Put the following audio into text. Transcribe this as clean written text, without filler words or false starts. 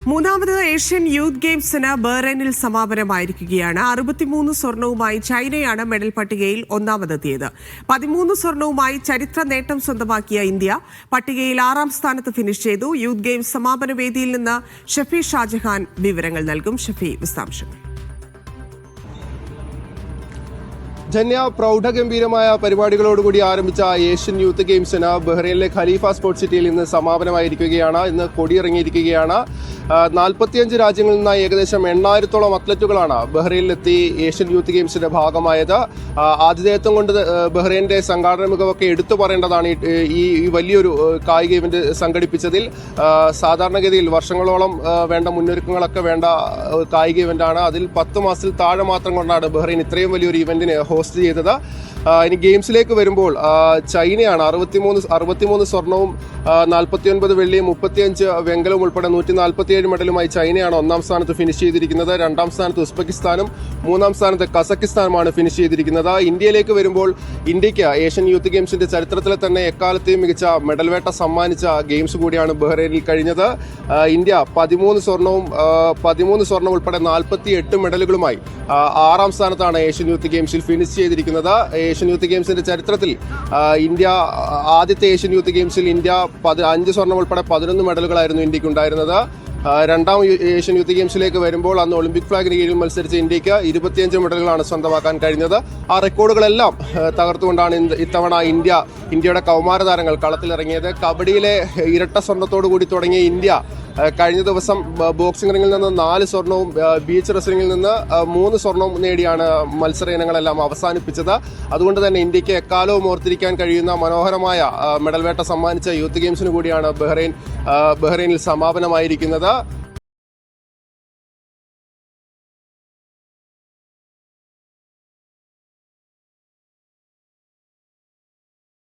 മൂന്നാമത് Asian youth ഗെയിംസിന് ബഹ്റൈനിൽ സമാപനമായിരിക്കുകയാണ്. 63 സ്വർണവുമായി ചൈനയാണ് മെഡൽ പട്ടികയിൽ ഒന്നാമതെത്തിയത്. 13 സ്വർണവുമായി ചരിത്ര നേട്ടം സ്വന്തമാക്കിയ ഇന്ത്യ പട്ടികയിൽ 6-ാം സ്ഥാനത്ത് ഫിനിഷ് ചെയ്തു. യൂത്ത് ഗെയിംസ് സമാപന വേദിയിൽ നിന്ന് ഷഫി ഷാജഹാൻ വിവരങ്ങൾ നൽകും. ഷഫി, വിശദാംശങ്ങൾ. ജന്യ പ്രൗഢഗംഭീരമായ പരിപാടികളോടുകൂടി ആരംഭിച്ച ഏഷ്യൻ യൂത്ത് ഗെയിംസിന് ബഹ്റൈനിലെ ഖലീഫ സ്പോർട്സ് സിറ്റിയിൽ ഇന്ന് സമാപനമായിരിക്കുകയാണ്. ഇന്ന് കൊടിയിറങ്ങിയിരിക്കുകയാണ്. 45 രാജ്യങ്ങളിൽ നിന്ന് ഏകദേശം 8000-ഓളം അത്ലറ്റുകളാണ് ബഹ്റൈനിലെത്തി ഏഷ്യൻ യൂത്ത് ഗെയിംസിന്റെ ഭാഗമായത്. ആതിഥേയത്വം കൊണ്ട് ബഹ്റൈനിന്റെ സംഘാടന മികവൊക്കെ എടുത്തു പറയേണ്ടതാണ്. ഈ വലിയൊരു കായിക ഇവന്റ് സംഘടിപ്പിച്ചതിൽ സാധാരണഗതിയിൽ വർഷങ്ങളോളം വേണ്ട മുന്നൊരുക്കങ്ങളൊക്കെ വേണ്ട കായിക ഇവന്റാണ്. അതിൽ 10 മാസത്തിൽ താഴെ മാത്രം കൊണ്ടാണ് ബഹ്റൈൻ ഇത്രയും വലിയൊരു ഇവന്റിനെ ഹോസ്റ്റ് ചെയ്തത്. ഇനി ഗെയിംസിലേക്ക് വരുമ്പോൾ ചൈനയാണ് 63 സ്വർണവും 49 വെള്ളിയും 35 വെങ്കലവും ഉൾപ്പെടെ 147 മെഡലുമായി ചൈനയാണ് ഒന്നാം സ്ഥാനത്ത് ഫിനിഷ് ചെയ്തിരിക്കുന്നത്. 2-ാം സ്ഥാനത്ത് ഉസ്ബെക്കിസ്ഥാനും 3-ാം സ്ഥാനത്ത് കസക്കിസ്ഥാനുമാണ് ഫിനിഷ് ചെയ്തിരിക്കുന്നത്. ഇന്ത്യയിലേക്ക് വരുമ്പോൾ ഇന്ത്യക്ക് ഏഷ്യൻ യൂത്ത് ഗെയിംസിന്റെ ചരിത്രത്തിലെ തന്നെ എക്കാലത്തെയും മികച്ച മെഡൽ വേട്ട സമ്മാനിച്ച ഗെയിംസ് കൂടിയാണ് ബഹ്റൈനിൽ കഴിഞ്ഞത്. ഇന്ത്യ 13 സ്വർണം ഉൾപ്പെടെ 48 മെഡലുകളുമായി 6-ാം സ്ഥാനത്താണ് ഏഷ്യൻ യൂത്ത് ഗെയിംസിൽ ഫിനിഷ് ചെയ്തിരിക്കുന്നത്. ഏഷ്യൻ യൂത്ത് ഗെയിംസിന്റെ ചരിത്രത്തിൽ ആദ്യത്തെ ഏഷ്യൻ യൂത്ത് ഗെയിംസിൽ ഇന്ത്യ 5 സ്വർണം ഉൾപ്പെടെ 11 മെഡലുകളായിരുന്നു ഇന്ത്യക്ക് ഉണ്ടായിരുന്നത്. 2-ാം ഏഷ്യൻ യൂത്ത് ഗെയിംസിലേക്ക് വരുമ്പോൾ അന്ന് ഒളിമ്പിക് ഫ്ലാഗിന് കീഴിൽ മത്സരിച്ച ഇന്ത്യക്ക് 25 മെഡലുകളാണ് സ്വന്തമാക്കാൻ കഴിഞ്ഞത്. ആ റെക്കോർഡുകളെല്ലാം തകർത്തുകൊണ്ടാണ് ഇത്തവണ ഇന്ത്യയുടെ കൗമാര താരങ്ങൾ കളത്തിലിറങ്ങിയത്. കബഡിയിലെ ഇരട്ട സ്വർണത്തോടുകൂടി തുടങ്ങിയ ഇന്ത്യ കഴിഞ്ഞ ദിവസം ബോക്സിംഗ് റിംഗിൽ നിന്ന് 4 സ്വർണവും ബീച്ച് റെസ്ലിംഗിൽ നിന്ന് 3 സ്വർണവും നേടിയാണ് മത്സര ഇനങ്ങളെല്ലാം അവസാനിപ്പിച്ചത്. അതുകൊണ്ട് തന്നെ ഇന്ത്യക്ക് എക്കാലവും ഓർത്തിരിക്കാൻ കഴിയുന്ന മനോഹരമായ മെഡൽ വേട്ട സമ്മാനിച്ച യൂത്ത് ഗെയിംസിന് കൂടിയാണ് ബഹ്റൈനിൽ സമാപനമായിരിക്കുന്നത്.